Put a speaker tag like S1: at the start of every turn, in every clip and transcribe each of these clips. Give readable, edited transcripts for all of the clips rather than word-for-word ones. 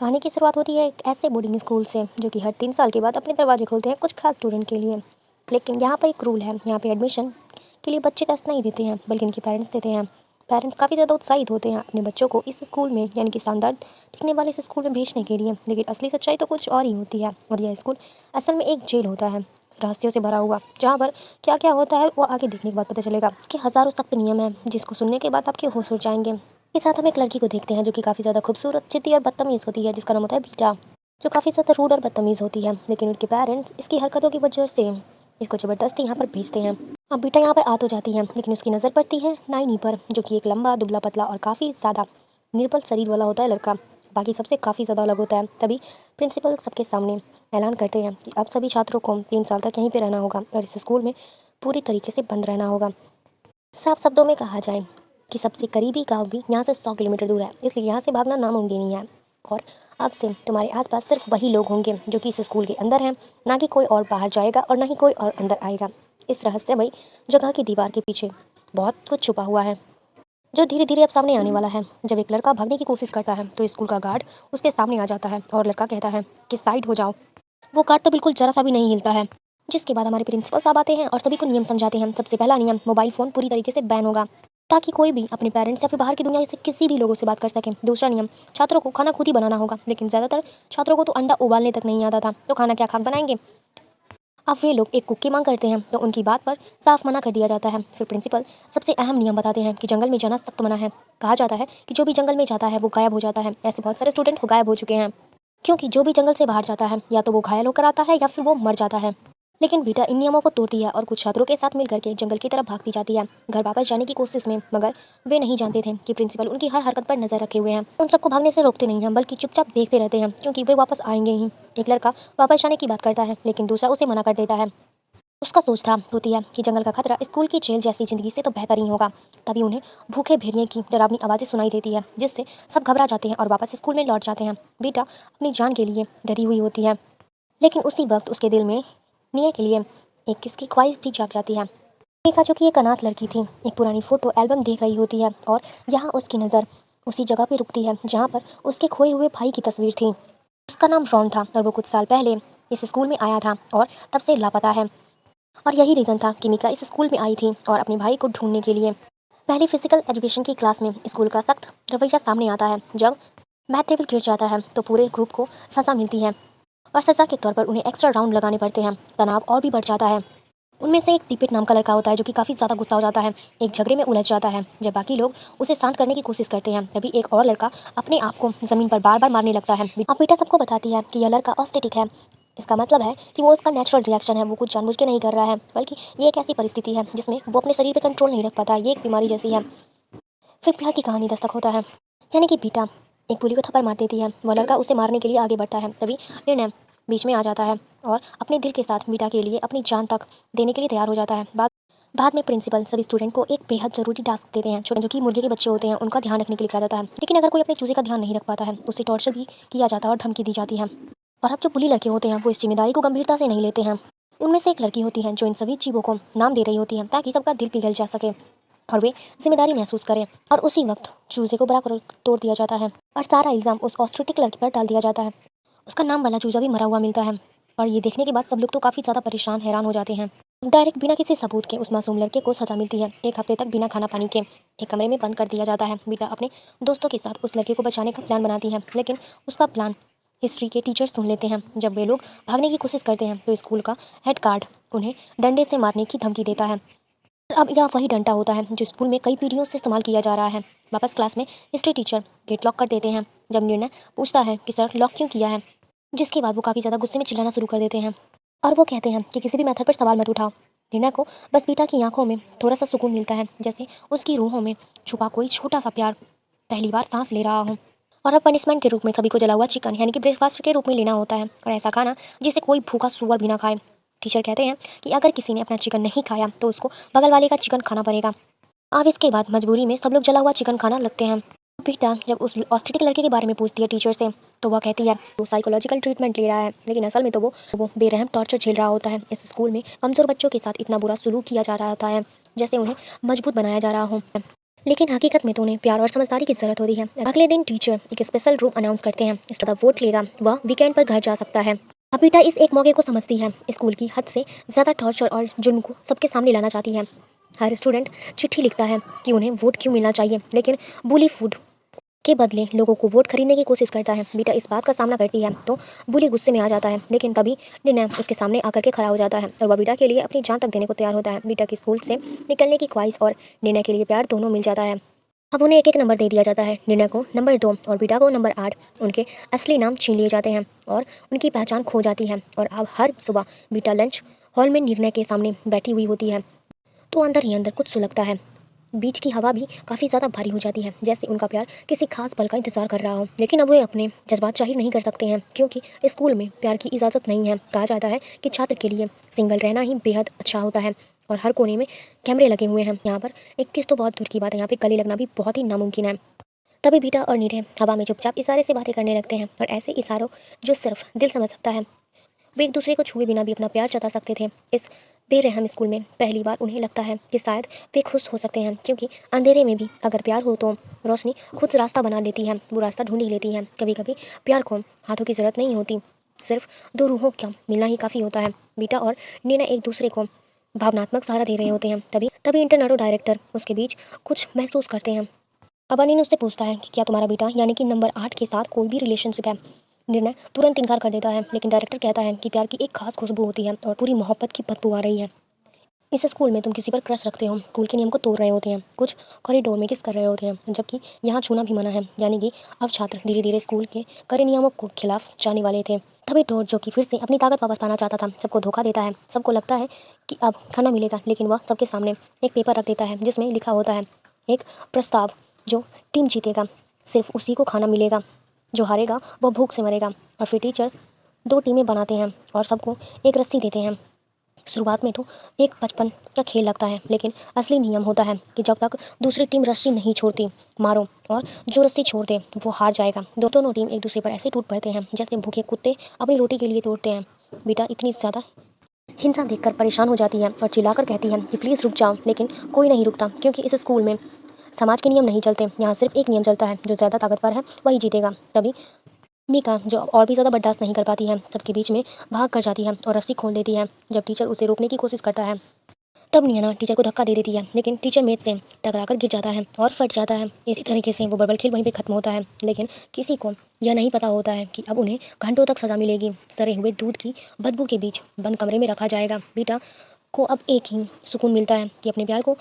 S1: कहानी की शुरुआत होती है एक ऐसे बोर्डिंग स्कूल से जो कि हर 3 साल के बाद अपने दरवाजे खोलते हैं कुछ खास स्टूडेंट के लिए। लेकिन यहाँ पर एक रूल है, यहाँ पे एडमिशन के लिए बच्चे टेस्ट नहीं देते हैं बल्कि इनके पेरेंट्स देते हैं। पेरेंट्स काफ़ी ज़्यादा उत्साहित होते हैं अपने बच्चों को इस स्कूल में यानी कि शानदार दिखने वाले इस स्कूल में भेजने के लिए। लेकिन असली सच्चाई तो कुछ और ही होती है और यह स्कूल असल में एक जेल होता है, रहस्यों से भरा हुआ, जहाँ पर क्या क्या होता है वो आगे देखने के बाद पता चलेगा कि हज़ारों सख्त नियम हैं जिसको सुनने के बाद आपके होश उड़ जाएंगे। के साथ हम एक लड़की को देखते हैं जो कि काफ़ी ज़्यादा खूबसूरत, जिद्दी और बदतमीज़ होती है, जिसका नाम होता है बीटा, जो काफ़ी ज़्यादा रूड और बदतमीज़ होती है। लेकिन उनके पेरेंट्स इसकी हरकतों की वजह से इसको ज़बरदस्ती यहाँ पर भेजते हैं। अब बीटा यहाँ पर आ तो जाती है लेकिन उसकी नज़र पड़ती है नाइनी पर, जो कि एक लंबा दुबला पतला और काफ़ी ज़्यादा निर्बल शरीर वाला होता है लड़का, बाकी सबसे काफ़ी ज़्यादा अलग होता है। तभी प्रिंसिपल सबके सामने ऐलान करते हैं कि अब सभी छात्रों को 3 साल तक यहीं पर रहना होगा और इस स्कूल में पूरी तरीके से बंद रहना होगा। साफ शब्दों में कहा जाए कि सबसे करीबी गांव भी यहाँ से 100 किलोमीटर दूर है, इसलिए यहाँ से भागना नामुमकिन ही है। और अब से तुम्हारे आसपास सिर्फ वही लोग होंगे जो कि इस स्कूल के अंदर हैं, ना कि कोई और बाहर जाएगा और ना ही कोई और अंदर आएगा। इस रहस्यमयी जगह की दीवार के पीछे बहुत कुछ छुपा हुआ है जो धीरे धीरे अब सामने आने वाला है। जब एक लड़का भागने की कोशिश करता है तो स्कूल का गार्ड उसके सामने आ जाता है और लड़का कहता है कि साइड हो जाओ। वो गार्ड तो बिल्कुल जरा सा भी नहीं हिलता है। जिसके बाद हमारे प्रिंसिपल साहब आते हैं और सभी को नियम समझाते हैं। सबसे पहला नियम, मोबाइल फ़ोन पूरी तरीके से बैन होगा ताकि कोई भी अपने पेरेंट्स या फिर बाहर की दुनिया से किसी भी लोगों से बात कर सके। दूसरा नियम, छात्रों को खाना खुद ही बनाना होगा, लेकिन ज़्यादातर छात्रों को तो अंडा उबालने तक नहीं आता था, तो खाना क्या खाक बनाएंगे। अब वे लोग एक कुक की मांग करते हैं तो उनकी बात पर साफ मना कर दिया जाता है। फिर प्रिंसिपल सबसे अहम नियम बताते हैं कि जंगल में जाना सख्त मना है। कहा जाता है कि जो भी जंगल में जाता है वो गायब हो जाता है। ऐसे बहुत सारे स्टूडेंट गायब हो चुके हैं क्योंकि जो भी जंगल से बाहर जाता है या तो वो घायल होकर आता है या फिर वो मर जाता है। लेकिन बीटा इन नियमों को तोड़ती है और कुछ छात्रों के साथ मिलकर के जंगल की तरफ भागती जाती है घर वापस जाने की कोशिश में, मगर वे नहीं जानते थे कि प्रिंसिपल उनकी हर हरकत पर नजर रखे हुए हैं। उन सबको भागने से रोकते नहीं हैं बल्कि चुपचाप देखते रहते हैं क्योंकि वे वापस आएंगे ही। एक लड़का वापस जाने की बात करता है लेकिन दूसरा उसे मना कर देता है। उसका सोच था होती है कि जंगल का खतरा स्कूल की जेल जैसी जिंदगी से तो बेहतर ही होगा। तभी उन्हें भूखे भेड़िए की डरावनी आवाज़ें सुनाई देती है जिससे सब घबरा जाते हैं और वापस स्कूल में लौट जाते हैं। बेटा अपनी जान के लिए डरी हुई होती है, लेकिन उसी वक्त उसके दिल में निये के लिए एक किसकी ख्वाहिश भी जाग जाती है। देखा जो कि एक अनाथ लड़की थी, एक पुरानी फोटो एल्बम देख रही होती है और यहाँ उसकी नज़र उसी जगह पर रुकती है जहाँ पर उसके खोए हुए भाई की तस्वीर थी। उसका नाम रॉन था और वो कुछ साल पहले इस स्कूल में आया था और तब से लापता है। और यही रीज़न था कि मिका इस स्कूल में आई थी और अपने भाई को ढूंढने के लिए। पहली फिजिकल एजुकेशन की क्लास में स्कूल का सख्त रवैया सामने आता है। जब मैथ टेबल गिर जाता है तो पूरे ग्रुप को सज़ा मिलती है और सज़ा के तौर पर उन्हें एक्स्ट्रा राउंड लगाने पड़ते हैं। तनाव और भी बढ़ जाता है। उनमें से एक दीपित नाम का लड़का होता है जो कि काफ़ी ज़्यादा गुस्सा हो जाता है, एक झगड़े में उलझ जाता है। जब बाकी लोग उसे शांत करने की कोशिश करते हैं तभी एक और लड़का अपने आप को ज़मीन पर बार बार मारने लगता है। अब बेटा सबको बताती है कि यह लड़का ऑस्टेटिक है। इसका मतलब है कि वो उसका नेचुरल रिएक्शन है, वो कुछ जानबूझ के नहीं कर रहा है, बल्कि ये एक ऐसी परिस्थिति है जिसमें वो अपने शरीर पर कंट्रोल नहीं रख पाता, ये एक बीमारी जैसी है। फिर प्यार की कहानी दस्तक होता है, यानी कि बीटा एक बुली को थप्पड़ मार देती है। वह लड़का उसे मारने के लिए आगे बढ़ता है, तभी निर्णय बीच में आ जाता है और अपने दिल के साथ बीटा के लिए अपनी जान तक देने के लिए तैयार हो जाता है। बाद में प्रिंसिपल सभी स्टूडेंट को एक बेहद जरूरी टास्क देते हैं जो कि मुर्गे के बच्चे होते हैं, उनका ध्यान रखने के लिए कहा जाता है। लेकिन अगर कोई अपने चूजे का ध्यान नहीं रख पाता है उसे टॉर्चर भी किया जाता है और धमकी दी जाती है। और अब जो बुली लड़के होते हैं वो इस जिम्मेदारी को गंभीरता से नहीं लेते हैं। उनमें से एक लड़की होती है जो इन सभी जीवों को नाम दे रही होती है ताकि सबका दिल पिघल जा सके और वे जिम्मेदारी महसूस करें। और उसी वक्त चूजे को बड़ा तोड़ दिया जाता है और सारा इल्ज़ाम उस ऑस्ट्रेटिक लड़के पर डाल दिया जाता है। उसका नाम वाला चूजा भी मरा हुआ मिलता है और ये देखने के बाद सब लोग तो काफ़ी ज़्यादा परेशान हैरान हो जाते हैं। डायरेक्ट बिना किसी सबूत के उस मासूम लड़के को सजा मिलती है। एक हफ्ते तक बिना खाना पानी के एक कमरे में बंद कर दिया जाता है। बेटा अपने दोस्तों के साथ उस लड़के को बचाने का प्लान बनाती है, लेकिन उसका प्लान हिस्ट्री के टीचर सुन लेते हैं। जब वे लोग भागने की कोशिश करते हैं तो स्कूल का हेड गार्ड उन्हें डंडे से मारने की धमकी देता है। अब यह वही डंडा होता है जो स्कूल में कई पीढ़ियों से इस्तेमाल किया जा रहा है। वापस क्लास में हिस्ट्री टीचर गेट लॉक कर देते हैं। जब निर्णय पूछता है कि सर लॉक क्यों किया है, जिसके बाद वो काफ़ी ज़्यादा गुस्से में चिल्लाना शुरू कर देते हैं और वो कहते हैं कि किसी भी मेथड पर सवाल मत उठाओ। निर्णय को बस बीटा की आंखों में थोड़ा सा सुकून मिलता है, जैसे उसकी रूहों में छुपा कोई छोटा सा प्यार पहली बार सांस ले रहा हो। और अब पनिशमेंट के रूप में सभी को जला हुआ चिकन यानी कि ब्रेकफास्ट के रूप में लेना होता है, और ऐसा खाना जिसे कोई भूखा सूअर भी ना खाए। टीचर कहते हैं कि अगर किसी ने अपना चिकन नहीं खाया तो उसको बगल वाले का चिकन खाना पड़ेगा। अब इसके बाद मजबूरी में सब लोग जला हुआ चिकन खाना लगते हैं। बेटा जब उस ऑस्ट्रेटिक लड़के के बारे में पूछती है टीचर से तो वह कहती है वो साइकोलॉजिकल ट्रीटमेंट ले रहा है, लेकिन असल में तो वो बेरहम टॉर्चर झेल रहा होता है। इस स्कूल में कमज़ोर बच्चों के साथ इतना बुरा सलूक किया जा रहा होता है जैसे उन्हें मजबूत बनाया जा रहा हो। लेकिन हकीकत में तो उन्हें प्यार और समझदारी की ज़रूरत होती है। अगले दिन टीचर एक स्पेशल रूम अनाउंस करते हैं। इस तरह वोट लेगा वह वीकेंड पर घर जा सकता है। अब बेटा इस एक मौके को समझती है। स्कूल की हद से ज़्यादा टॉर्चर और जुल्म को सबके सामने लाना चाहती है। हर स्टूडेंट चिट्ठी लिखता है कि उन्हें वोट क्यों मिलना चाहिए, लेकिन बुली फूड के बदले लोगों को वोट खरीदने की कोशिश करता है। बीटा इस बात का सामना करती है तो बुली गुस्से में आ जाता है, लेकिन तभी निर्णय उसके सामने आकर के खड़ा हो जाता है और वह बीटा के लिए अपनी जान तक देने को तैयार होता है। बीटा की स्कूल से निकलने की ख्वाहिश और निर्णय के लिए प्यार दोनों मिल जाता है। अब उन्हें एक एक नंबर दे दिया जाता है। निर्णय को नंबर 2 और बीटा को नंबर 8। उनके असली नाम छीन लिए जाते हैं और उनकी पहचान खो जाती है। और अब हर सुबह बीटा लंच हॉल में निर्णय के सामने बैठी हुई होती है तो अंदर ही अंदर कुछ सुलगता है। बीच की हवा भी काफ़ी ज़्यादा भारी हो जाती है, जैसे उनका प्यार किसी खास पल का इंतजार कर रहा हो। लेकिन अब वे अपने जज्बात जाहिर नहीं कर सकते हैं क्योंकि स्कूल में प्यार की इजाज़त नहीं है। कहा जाता है कि छात्र के लिए सिंगल रहना ही बेहद अच्छा होता है और हर कोने में कैमरे लगे हुए हैं। यहाँ पर 31 तो बहुत दूर की बात है, यहाँ पे गले लगना भी बहुत ही नामुमकिन है। तभी बीटा और नीरे हवा में चुपचाप इशारे से बातें करने लगते हैं और ऐसे इशारों जो सिर्फ दिल समझ सकता है। वे एक दूसरे को छुए बिना भी अपना प्यार जता सकते थे। इस बेरहम स्कूल में पहली बार उन्हें लगता है कि शायद वे खुश हो सकते हैं क्योंकि अंधेरे में भी अगर प्यार हो तो रोशनी खुद रास्ता बना लेती है, वो रास्ता ढूंढ ही लेती है। कभी कभी प्यार को हाथों की ज़रूरत नहीं होती, सिर्फ दो रूहों का मिलना ही काफ़ी होता है। बीटा और नीना एक दूसरे को भावनात्मक सहारा दे रहे होते हैं। तभी तभी इंटरनेटो डायरेक्टर उसके बीच कुछ महसूस करते हैं। अब अनिल उससे पूछता है कि क्या तुम्हारा बेटा यानी कि नंबर 8 के साथ कोई भी रिलेशनशिप है। निर्णय तुरंत इनकार कर देता है, लेकिन डायरेक्टर कहता है कि प्यार की एक खास खुशबू होती है और पूरी मोहब्बत की बदबू आ रही है। इस स्कूल में तुम किसी पर क्रश रखते हो, स्कूल के नियम को तोड़ रहे होते हैं, कुछ कॉरिडोर में किस कर रहे होते हैं, जबकि यहाँ छूना भी मना है। यानी कि अब छात्र धीरे धीरे स्कूल के कड़े नियमों को खिलाफ जाने वाले थे। तभी टोर जो कि फिर से अपनी ताकत वापस पाना चाहता था, सबको धोखा देता है। सबको लगता है कि अब खाना मिलेगा, लेकिन वह सबके सामने एक पेपर रख देता है जिसमें लिखा होता है एक प्रस्ताव, जो टीम जीतेगा सिर्फ उसी को खाना मिलेगा, जो हारेगा वह भूख से मरेगा। और फिर टीचर 2 टीमें बनाते हैं और सबको एक रस्सी देते हैं। शुरुआत में तो एक बचपन का खेल लगता है, लेकिन असली नियम होता है कि जब तक दूसरी टीम रस्सी नहीं छोड़ती मारो, और जो रस्सी छोड़ दे वो हार जाएगा। दोनों टीम एक दूसरे पर ऐसे टूट पड़ते हैं जैसे भूखे कुत्ते अपनी रोटी के लिए तोड़ते हैं। बेटा इतनी ज़्यादा हिंसा देखकर परेशान हो जाती है और चिल्लाकर कहती है कि प्लीज़ रुक जाओ, लेकिन कोई नहीं रुकता क्योंकि इस स्कूल में समाज के नियम नहीं चलते। यहाँ सिर्फ एक नियम चलता है, जो ज़्यादा ताकतवर है वही जीतेगा। तभी मीका, जो और भी ज़्यादा बर्दाश्त नहीं कर पाती है, सबके बीच में भाग कर जाती है और रस्सी खोल देती है। जब टीचर उसे रोकने की कोशिश करता है तब नियाना टीचर को धक्का दे देती है, लेकिन टीचर मेज से टकराकर गिर जाता है और फट जाता है। इसी तरीके से वो बर्बल खेल वहीं पे खत्म होता है। लेकिन किसी को यह नहीं पता होता है कि अब उन्हें घंटों तक सज़ा मिलेगी। सड़े हुए दूध की बदबू के बीच बंद कमरे में रखा जाएगा। बीटा को अब एक ही सुकून मिलता है कि अपने प्यार को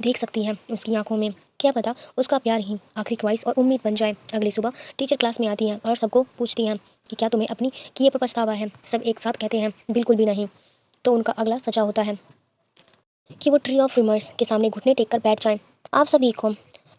S1: देख सकती है उसकी आंखों में। क्या पता उसका प्यार ही आखिरी ख्वाहिश और उम्मीद बन जाए। अगली सुबह टीचर क्लास में आती हैं और सबको पूछती हैं कि क्या तुम्हें अपनी किए पर पछतावा है। सब एक साथ कहते हैं बिल्कुल भी नहीं। तो उनका अगला सजा होता है कि वो ट्री ऑफ रिमर्स के सामने घुटने टेक कर बैठ जाएं। आप सभी को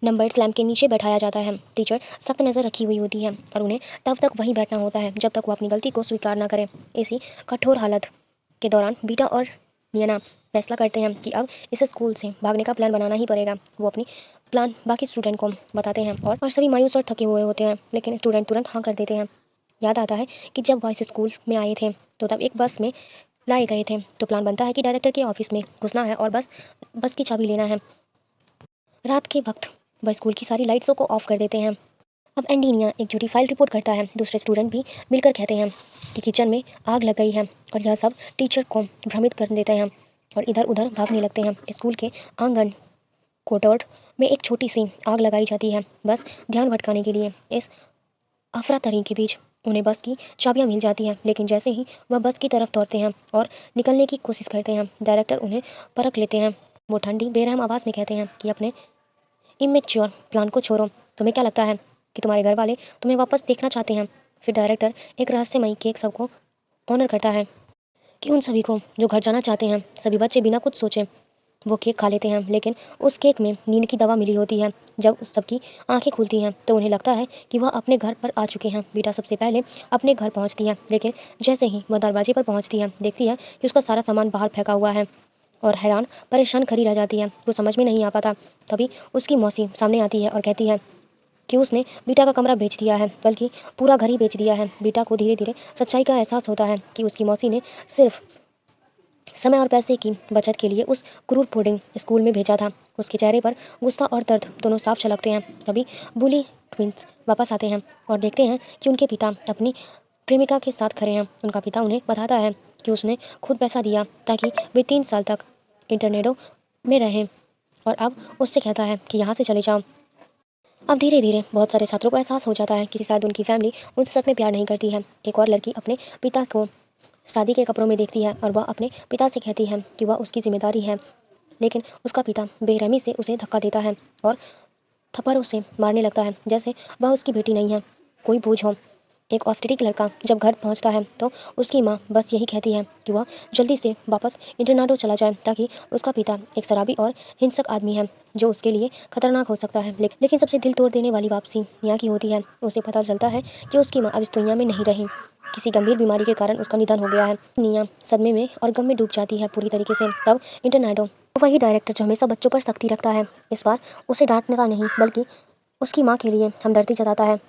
S1: नंबर स्लैम के नीचे बैठाया जाता है। टीचर सख्त नज़र रखी हुई होती है और उन्हें तब तक वहीं बैठना होता है जब तक वो अपनी गलती को स्वीकार ना करें। इसी कठोर हालत के दौरान बीटा और नियना फैसला करते हैं कि अब इस स्कूल से भागने का प्लान बनाना ही पड़ेगा। वो अपनी प्लान बाकी स्टूडेंट को बताते हैं और सभी मायूस और थके हुए होते हैं, लेकिन स्टूडेंट तुरंत हाँ कर देते हैं। याद आता है कि जब वह इस स्कूल में आए थे तो तब एक बस में लाए गए थे। तो प्लान बनता है कि डायरेक्टर के ऑफिस में घुसना है और बस की चाबी लेना है। रात के वक्त वह स्कूल की सारी लाइट्सों को ऑफ कर देते हैं। अब एंडीनिया एक झूठी फाइल रिपोर्ट करता है। दूसरे स्टूडेंट भी मिलकर कहते हैं कि किचन में आग लग गई है और यह सब टीचर को भ्रमित कर देते हैं और इधर उधर भागने लगते हैं। स्कूल के आंगन कोर्ट में एक छोटी सी आग लगाई जाती है, बस ध्यान भटकाने के लिए। इस अफरा तरी के बीच उन्हें बस की चाबियां मिल जाती हैं, लेकिन जैसे ही वह बस की तरफ दौड़ते हैं और निकलने की कोशिश करते हैं, डायरेक्टर उन्हें परख लेते हैं। वो ठंडी बेरहम आवाज़ में कहते हैं कि अपने इमेच्योर प्लान को छोड़ो। तुम्हें क्या लगता है कि तुम्हारे घर वाले तुम्हें वापस देखना चाहते हैं? फिर डायरेक्टर एक रहस्यमयी केक सबको ऑनर करता है कि उन सभी को जो घर जाना चाहते हैं। सभी बच्चे बिना कुछ सोचे वो केक खा लेते हैं, लेकिन उस केक में नींद की दवा मिली होती है। जब उस सबकी आंखें खुलती हैं तो उन्हें लगता है कि वह अपने घर पर आ चुके हैं। बेटा सबसे पहले अपने घर पहुंचती है, लेकिन जैसे ही वह दरवाजे पर पहुंचती है देखती है कि उसका सारा सामान बाहर फेंका हुआ है और हैरान परेशान खड़ी रह जाती है। वो समझ में नहीं आ पाता। तभी उसकी मौसी सामने आती है और कहती है कि उसने बीटा का कमरा बेच दिया है, बल्कि पूरा घर ही बेच दिया है। बीटा को धीरे धीरे सच्चाई का एहसास होता है कि उसकी मौसी ने सिर्फ समय और पैसे की बचत के लिए उस क्रूर बोर्डिंग स्कूल में भेजा था। उसके चेहरे पर गुस्सा और दर्द दोनों साफ झलकते हैं। तभी बुली ट्विंस वापस आते हैं और देखते हैं कि उनके पिता अपनी प्रेमिका के साथ खड़े हैं। उनका पिता उन्हें बताता है कि उसने खुद पैसा दिया ताकि वे 3 साल तक इंटरनेटो में रहें और अब उससे कहता है कि यहाँ से चले जाओ। अब धीरे धीरे बहुत सारे छात्रों को एहसास हो जाता है कि शायद उनकी फैमिली उनसे सच में प्यार नहीं करती है। एक और लड़की अपने पिता को शादी के कपड़ों में देखती है और वह अपने पिता से कहती है कि वह उसकी जिम्मेदारी है, लेकिन उसका पिता बेरहमी से उसे धक्का देता है और थप्पड़ों से मारने लगता है जैसे वह उसकी बेटी नहीं है, कोई बोझ हो। एक ऑस्ट्रेलिक लड़का जब घर पहुंचता है तो उसकी माँ बस यही कहती है कि वह जल्दी से वापस इंटरनेटो चला जाए ताकि उसका पिता एक शराबी और हिंसक आदमी है जो उसके लिए खतरनाक हो सकता है। लेकिन सबसे दिल तोड़ देने वाली वापसी यहाँ की होती है। उसे पता चलता है कि उसकी माँ अब इस दुनिया में नहीं रही। किसी गंभीर बीमारी के कारण उसका निधन हो गया है। निया सदमे में और गम में डूब जाती है पूरी तरीके से। तब इंटरनेटो वही डायरेक्टर जो हमेशा बच्चों पर सख्ती रखता है, इस बार उसे डांटता नहीं बल्कि उसकी माँ के लिए हमदर्दी जताता है।